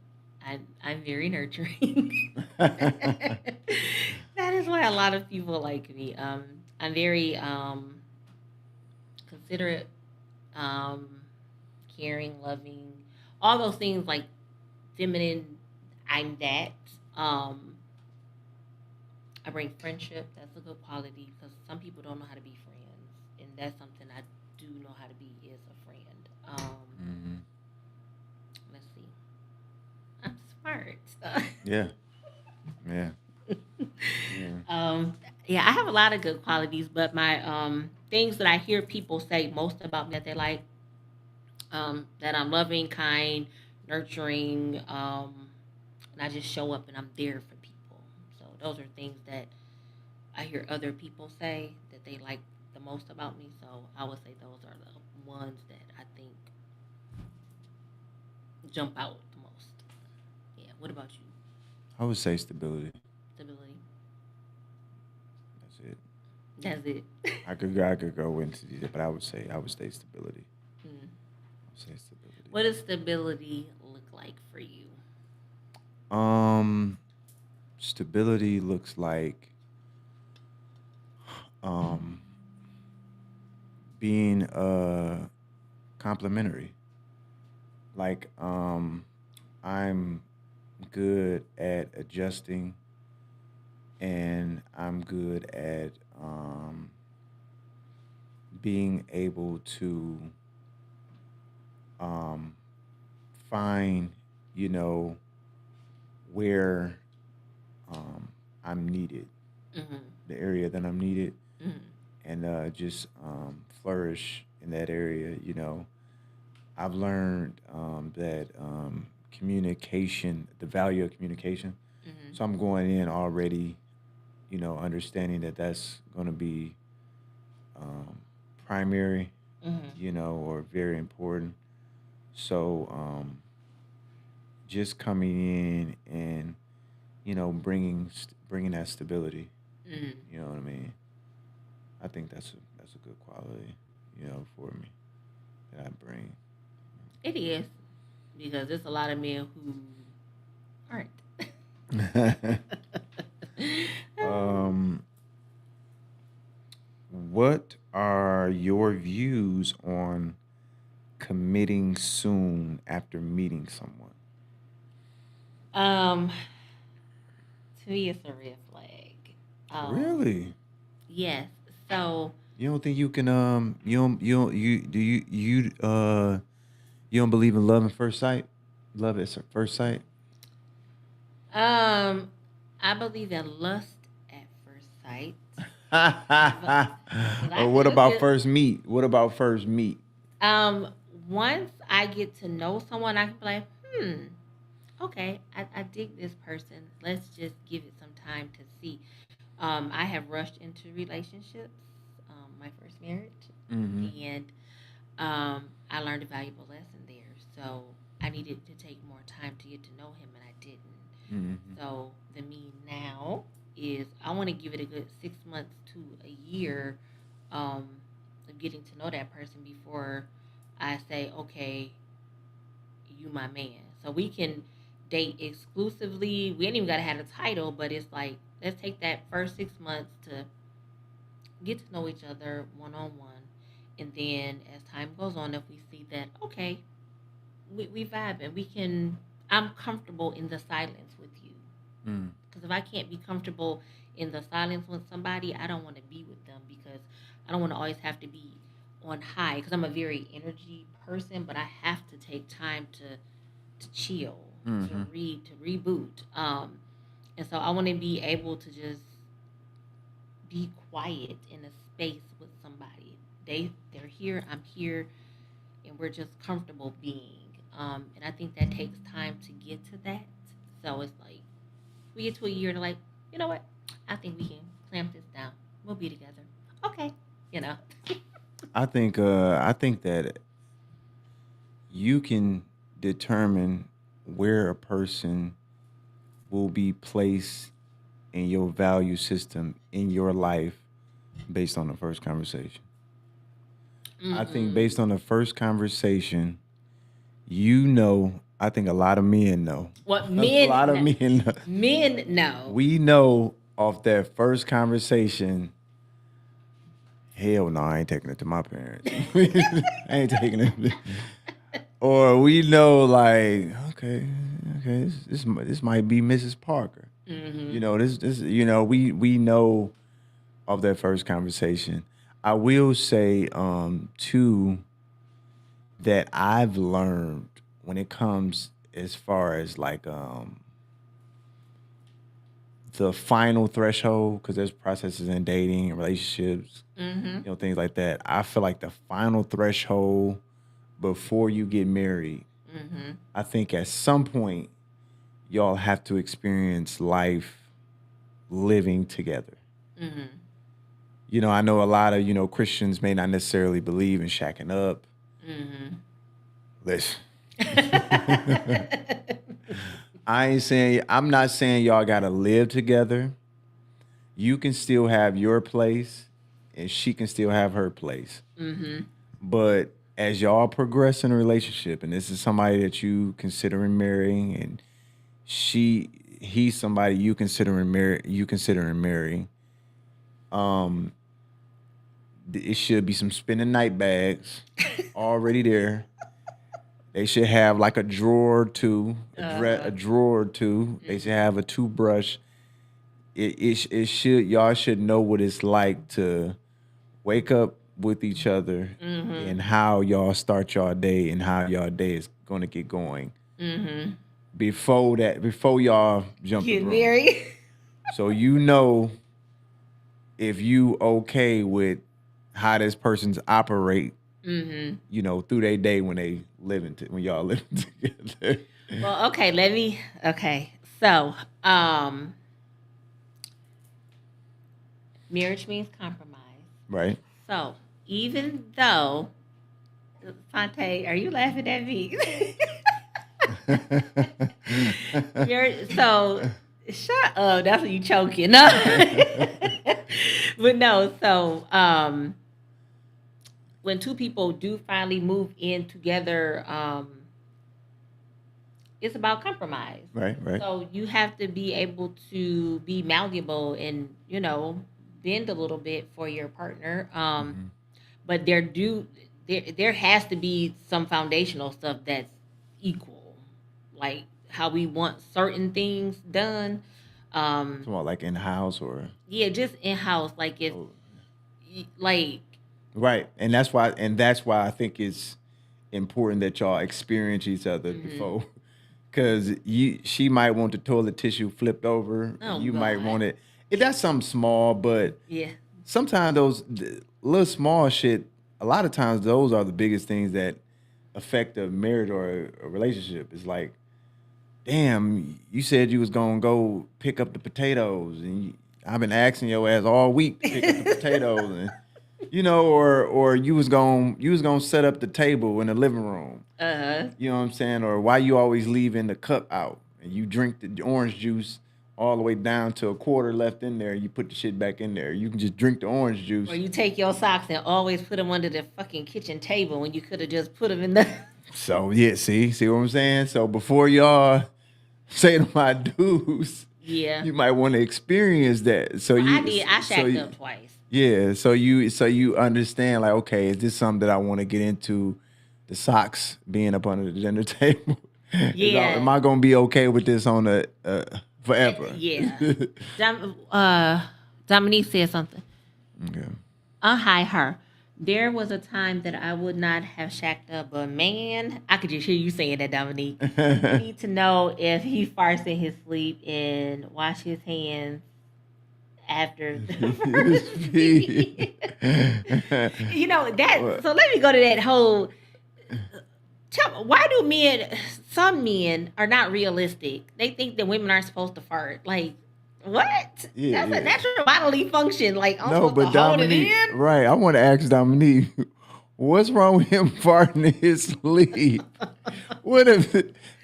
I'm very nurturing. That is why a lot of people like me. I'm very considerate, um, caring, loving, all those things like feminine. I'm that. Um, I bring friendship. That's a good quality because some people don't know how to be friends, and that's something I do know how to be is a friend. Mm-hmm. Let's see. I'm smart. Yeah. Yeah. Yeah. Yeah, I have a lot of good qualities, but my things that I hear people say most about me that they like, that I'm loving, kind, nurturing, and I just show up and I'm there for people. So those are things that I hear other people say that they like the most about me. So I would say those are the ones that I think jump out the most. Yeah. What about you? I would say stability. Stability. That's it. That's it. I could go into it, but I would say stability. Hmm. I would say stability. What does stability look like for you? Um, Stability looks like um being complimentary. Like I'm good at adjusting, and I'm good at um, being able to um, find, you know, where um, I'm needed, Mhm. the area that I'm needed, Mhm. and just flourish in that area. I've learned that communication, the value of communication. Mhm. So I'm going in already, understanding that that's going to be um, primary, Mhm. or very important. So just coming in and bringing that stability. Mhm. You know what I mean? I think that's a good quality, for me that I bring. It is because there's a lot of men who aren't. um, what are your views on committing soon after meeting someone? um, to me, it's a red flag. Really? Yes. So, You don't think you can you don't believe in love at first sight? Love at first sight? um, I believe in lust at first sight, but because I Or can what look about at first meet? What about first meet? um once I get to know someone, I can be like, okay, I dig this person. Let's just give it some time to see. I have rushed into relationships, my first marriage, Mm-hmm. and I learned a valuable lesson there. So I needed to take more time to get to know him, and I didn't. Mm-hmm. So the me now is I want to give it a good 6 months to a year um, of getting to know that person before I say, okay, you my man. So we can date exclusively. We ain't even gotta have a title, but it's like let's take that first 6 months to get to know each other one on one, and then as time goes on, if we see that okay, we vibe and we can, I'm comfortable in the silence with you. Mm. Because if I can't be comfortable in the silence with somebody, I don't want to be with them because I don't want to always have to be on high because I'm a very energy person, but I have to take time to chill, to Mm-hmm. read, to reboot. And so I want to be able to just be quiet in a space with somebody. They're here, I'm here, and we're just comfortable being. And I think that takes time to get to that. So it's like we get to a year to like, you know what? I think we can clamp this down. We'll be together. Okay. You know. I think that you can determine where a person will be placed in your value system in your life based on the first conversation. I think Mm-mm. based on the first conversation, I think a lot of men know. What A lot of men know. men know. We know off that first conversation, hell no, I ain't taking it to my parents. I ain't taking it. Or we know like, okay, this might be Mrs. Parker. Mm-hmm. We know of that first conversation. I will say too that I've learned when it comes as far as like the final threshold, because there's processes in dating and relationships, Mm-hmm. things like that. I feel like the final threshold before you get married, Mm-hmm. I think at some point y'all have to experience life living together. Mm-hmm. I know a lot of, Christians may not necessarily believe in shacking up. Mm-hmm. Listen, I'm not saying y'all gotta live together. You can still have your place and she can still have her place. Mm-hmm. But as y'all progress in a relationship, and this is somebody that you considering marrying, and he's somebody you considering marrying, um, it should be some spinning night bags already there. They should have like a drawer or two, Uh-huh. a drawer or two. They should Mm-hmm. have a toothbrush. it should y'all should know what it's like to wake up with each other Mm-hmm. and how y'all start your day and how your day is going to get going Mm-hmm. before y'all jump the Get broom. married. So you know if you okay with how this person's operate, Mm-hmm. through their day when they when y'all living together. Well, okay, okay. So, marriage means compromise. Right? So, even though, Fonte, are you laughing at me? So, shut up. That's what you choking. No. But no, so, when two people do finally move in together, it's about compromise. Right, right. So you have to be able to be malleable and bend a little bit for your partner. Hmm. But there has to be some foundational stuff that's equal, like how we want certain things done. Talking about like in the house or Yeah, just in house, like if oh, like right. And that's why I think it's important that y'all experience each other hmm before. Cause she might want the toilet tissue flipped over, and oh you might god, want it. That's something small, but yeah. sometimes those little small shit. A lot of times, those are the biggest things that affect a marriage or a relationship. It's like, damn, you said you was gonna go pick up the potatoes, and I've been asking your ass all week to pick up the potatoes, and or you was gonna set up the table in the living room. Uh-huh. You know what I'm saying? Or why you always leaving the cup out and you drink the orange juice all the way down to a quarter left in there. You put the shit back in there. You can just drink the orange Or juice. you take your socks and always put them under the fucking kitchen table when you could have just put them in the. So yeah, see what I'm saying? So before y'all say to my dudes, Yeah. you might want to experience that. So Well, I you, did. I so shacked you, up twice. yeah, so you understand like, okay, is this something that I want to get into? The socks being up under the dinner table. Am Yeah. I gonna be okay with this on the forever? Yeah. Dominique said something. Okay. Hi her. There was a time that I would not have shacked up, but man, I could just hear you saying that, Dominique. You need to know if he farts in his sleep and wash his hands after the first feed. That. What? So let me go to that whole. Why do some men are not realistic? They think that women aren't supposed to fart. Like, what? Yeah, That's a yeah. natural bodily function. Like, I'm No, supposed to but hold it Dominique, in. right? I want to ask Dominique, what's wrong with him farting in his sleep? What if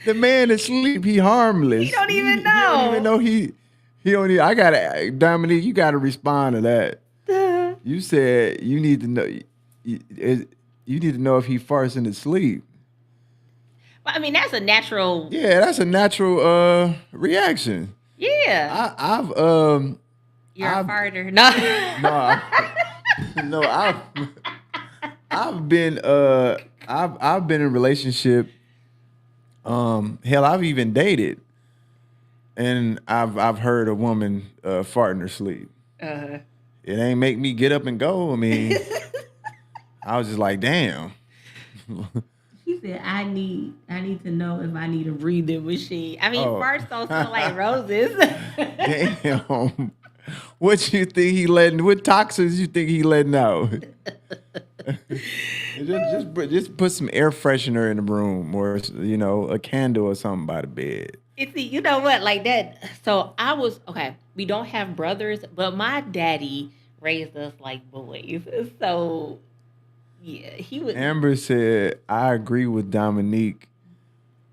the man is asleep? He He harmless. don't even He don't even know. know he don't. I gotta Dominique. You gotta respond to that. You said you need to know. You need to know if he farts in his sleep. But I mean, that's a natural. Yeah, that's a natural reaction. Yeah, I've you're a I've farter. No. no no I've been I've been in a relationship. Hell, I've even dated, and I've heard a woman fart in her sleep. uh, It ain't make me get up and go. I mean, I was just like, damn. he said, I need to know if I need a breathing machine. I mean, Oh, farts don't smell like roses. damn. What you think he letting? What toxins you think he letting out? just put some air freshener in the room, or a candle or something by the bed. See, you know what? Like that. So I was okay. We don't have brothers, but my daddy raised us like boys. So yeah, he would. Amber said, "I agree with Dominique.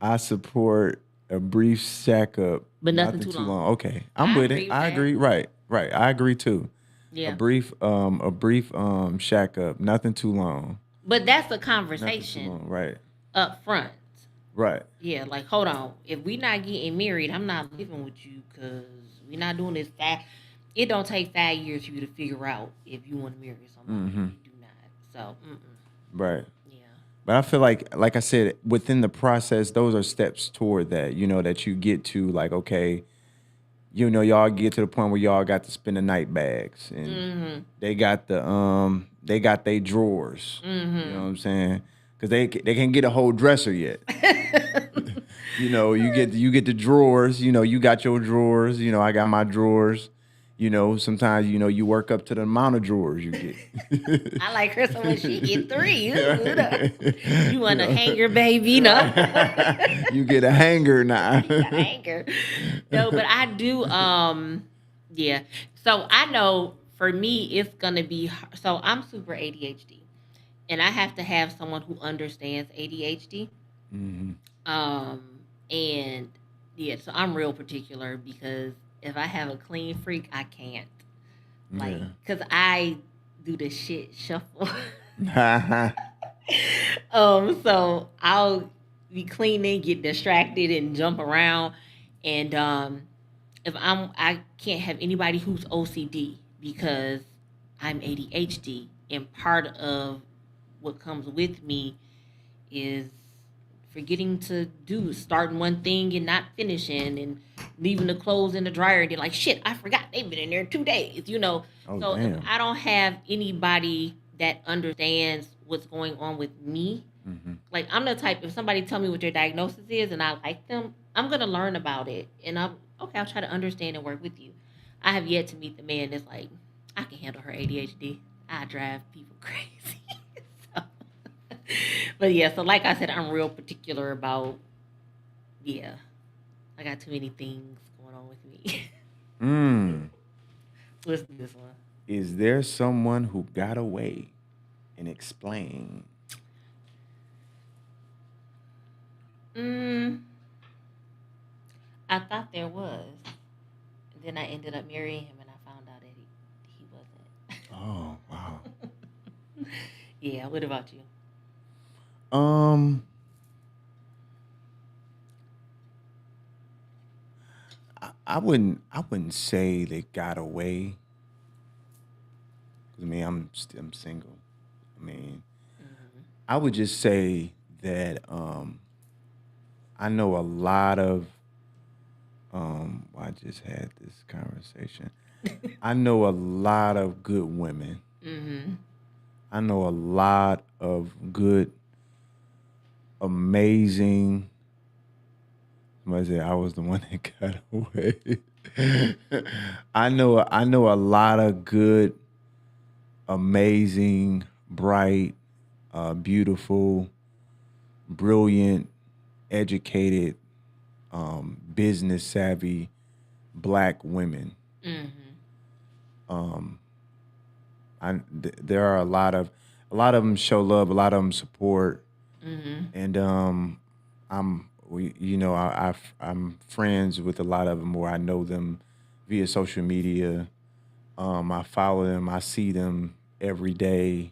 I support a brief shack up, But nothing nothing too too long. long." Okay, I'm I with it. agree with I that. agree. Right, right. I agree too. Yeah, A brief shack up, nothing too long, but that's a nothing too conversation long. Right, up front. right. Yeah, like hold on. If we not getting married, I'm not living with you because we not doing this fast. It don't take 5 years for you to figure out if you want to marry somebody. Hmm. You do not. So, Right. yeah. But I feel like I said, within the process, those are steps toward that. That you get to like, okay, you know, y'all get to the point where y'all got to spend the night bags, and they got their drawers. You know what I'm saying? Because they can't get a whole dresser yet. You know, you get the drawers. You know, you got your drawers. You know, I got my drawers. You know, sometimes you work up to the amount of drawers you get. I like her so much she get three. Ooh, you You want a know, hanger, baby? No. you get a hanger now. You got anger. No, but I do. Yeah. So I know for me, it's gonna be. So I'm super ADHD, and I have to have someone who understands ADHD. Hmm. And yeah, so I'm real particular because if I have a clean freak, I can't like Yeah. because I do the shit shuffle. Hmm. So I'll be cleaning, get distracted, and jump around, and if I can't have anybody who's OCD because I'm ADHD, and part of what comes with me is forgetting to do starting one thing and not finishing and leaving the clothes in the dryer and they're like shit I forgot they've been in there 2 days, you know. Oh So if damn. I don't have anybody that understands what's going on with me, Hmm. like I'm the type if somebody tell me what their diagnosis is and I like them, I'm gonna learn about it and I'm okay, I'll try to understand and work with you. I have yet to meet the man that's like I can handle her ADHD. I drive people crazy. So but yeah, so like I said, I'm real particular about yeah. I got too many things going on with me. Mm. Let's do this one. Is there someone who got away and explain? Mm, I thought there was. And then I ended up marrying him and I found out that he wasn't. Oh wow. Yeah, what about you? Um, I wouldn't say they got away. 'Cause, I mean, I'm single. I mean, Hmm. I would just say that I know a lot of I just had this conversation. I know a lot of good women. Hmm. I know a lot of good, amazing. Somebody say I was the one that got away. I know a lot of good, amazing, bright, beautiful, brilliant, educated, business savvy black women. Hmm. Um, there are a lot of them show love, a lot of them support, Hmm. and I'm friends with a lot of them, or I know them via social media. I follow them, I see them every day,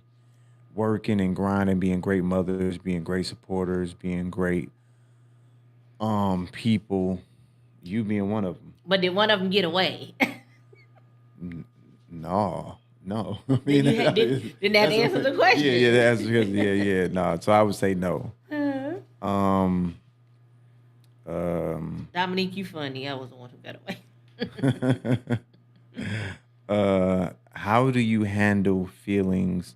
working and grinding, being great mothers, being great supporters, being great people. You being one of them. But did one of them get away? No, no. I Then mean, you had didn't that that's answer the yeah, yeah. question? That's because yeah, yeah. No, so I would say no. Uh, Um, um, Dominique, you funny. I was the one who got away. how do you handle feelings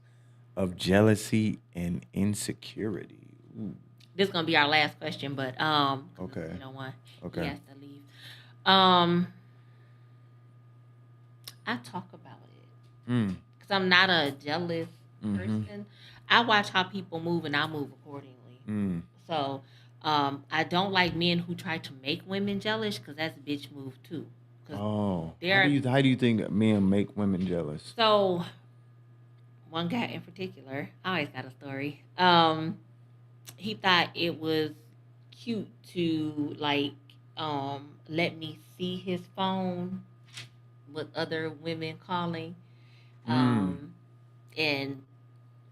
of jealousy and insecurity? Ooh, This is gonna be our last question, but because okay, you know what, he okay. has to leave. Um, I talk about it Mm, because I'm not a jealous mm-hmm, person. I watch how people move and I move accordingly. mm. So, I don't like men who try to make women jealous because that's bitch move too. Because Oh, how do they're you how do you think men make women jealous? so one guy in particular. I always got a story. He thought it was cute to like let me see his phone with other women calling. Mm. Um, and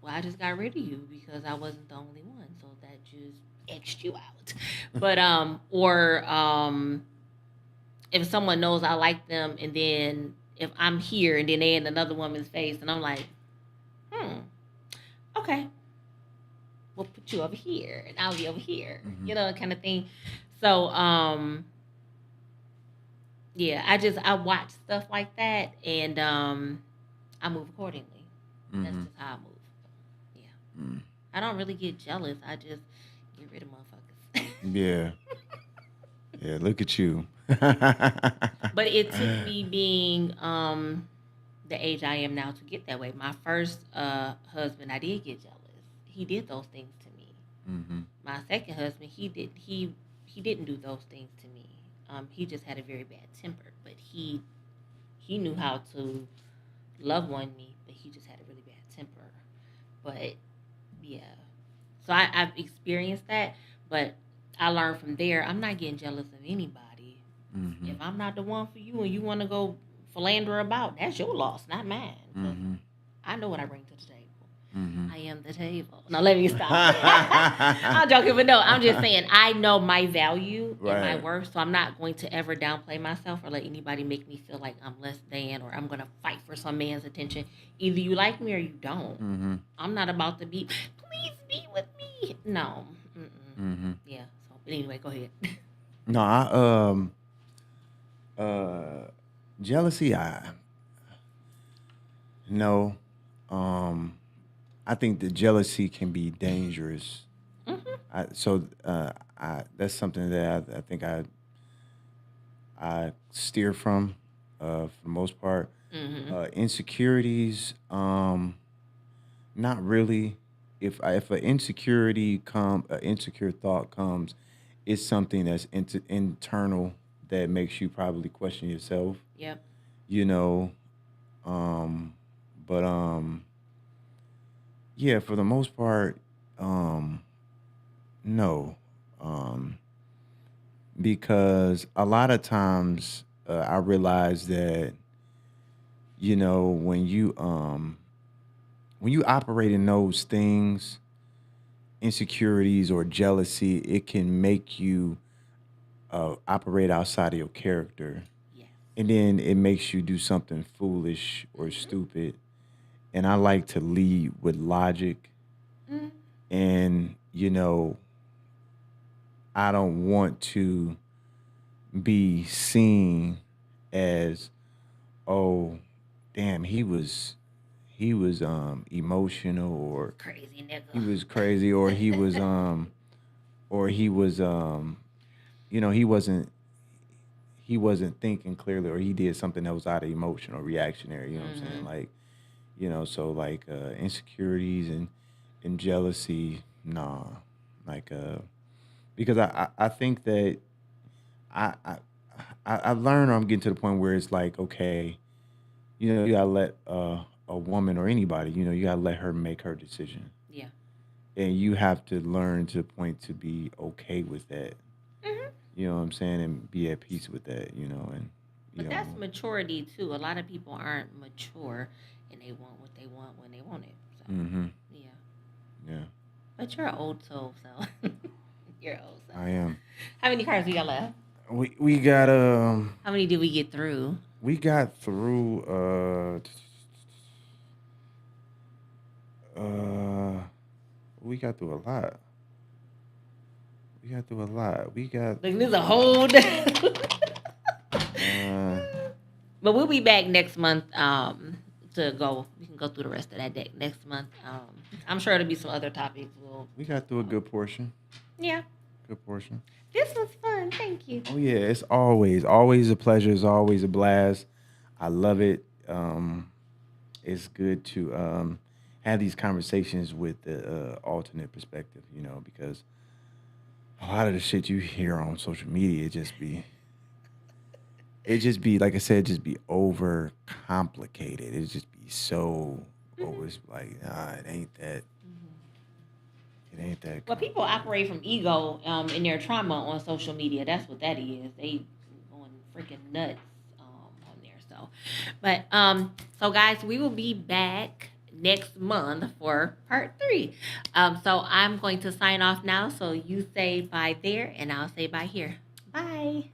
well, I just got rid of you because I wasn't the only one, so that just X'd you out. But or if someone knows I like them, and then if I'm here and then they in another woman's face, and I'm like, hmm, okay, we'll put you over here, and I'll be over here, Hmm. you know, kind of thing. So Yeah, I watch stuff like that, and I move accordingly. That's Mm-hmm. just how I move. Yeah, Mm. I don't really get jealous. I just get rid of motherfuckers. Yeah. Yeah. Look at you. But it took me being the age I am now to get that way. My first husband, I did get jealous. He did those things to me. Mm-hmm. My second husband, he didn't do those things to me. He just had a very bad temper, but he knew how to love on me, but he just had a really bad temper. But yeah, so I've experienced that, but I learned from there. I'm not getting jealous of anybody. Mm-hmm. If I'm not the one for you and you want to go philander about, that's your loss, not mine. Because Mm-hmm. I know what I bring to the table. Mm-hmm. I am the table. No, let me stop. I'm joking, but no, I'm just saying I know my value and my Right. worth, so I'm not going to ever downplay myself or let anybody make me feel like I'm less than or I'm gonna fight for some man's attention. Either you like me or you don't. Mm-hmm. I'm not about to be. Please be with me. No. Mm-mm. Mm-hmm. Yeah. So, but anyway, go ahead. No, uh jealousy, I no. Um I think the jealousy can be dangerous. Hmm. I that's something that I think I steer from for the most part. Hmm. Insecurities, not really. If an insecure thought comes, it's something that's internal that makes you probably question yourself. Yep. You know, um, but yeah, for the most part, um, no, um, because a lot of times I realize that when you operate in those things, insecurities or jealousy, it can make you operate outside of your character, Yes. and then it makes you do something foolish or Hmm. stupid. And I like to lead with logic, Hmm. and I don't want to be seen as, oh, damn, he was emotional, or Crazy he nigga. was crazy, or he was you know he wasn't thinking clearly, or he did something that was out of emotion or reactionary. You know what I'm saying? Hmm. Like, so like insecurities and jealousy, nah. Like because I think that I I I've learned, or I'm getting to the point where it's like, okay, you gotta let a woman or anybody, you gotta let her make her decision, Yeah. and you have to learn to the point to be okay with that. Hmm. You know what I'm saying, and be at peace with that. And you But know. that's maturity too. A lot of people aren't mature, and they want what they want when they want it. So Mm-hmm. yeah. Yeah, But you're old soul, so you're old soul. I am. How many cards we got left? We got How many did we get through? we got through uh we got through a lot. We got through a lot. We got Like this is a whole. uh But we'll be back next month. To go, we can go through the rest of that deck next month. I'm sure there'll be some other topics. We'll. we got through a good portion. Yeah, Good portion. this was fun. Thank you. Oh yeah, it's always a pleasure. It's always a blast. I love it. It's good to have these conversations with the alternate perspective. Because a lot of the shit you hear on social media it just be like I said, just be over complicated. It just be so over. Hmm. It's like, nah, it ain't that. Hmm. It ain't that Well, people complicated. operate from ego in their trauma on social media. That's what that is. They going freaking nuts on there. So guys, we will be back next month for part three. So I'm going to sign off now. So you say bye there, and I'll say bye here. Bye.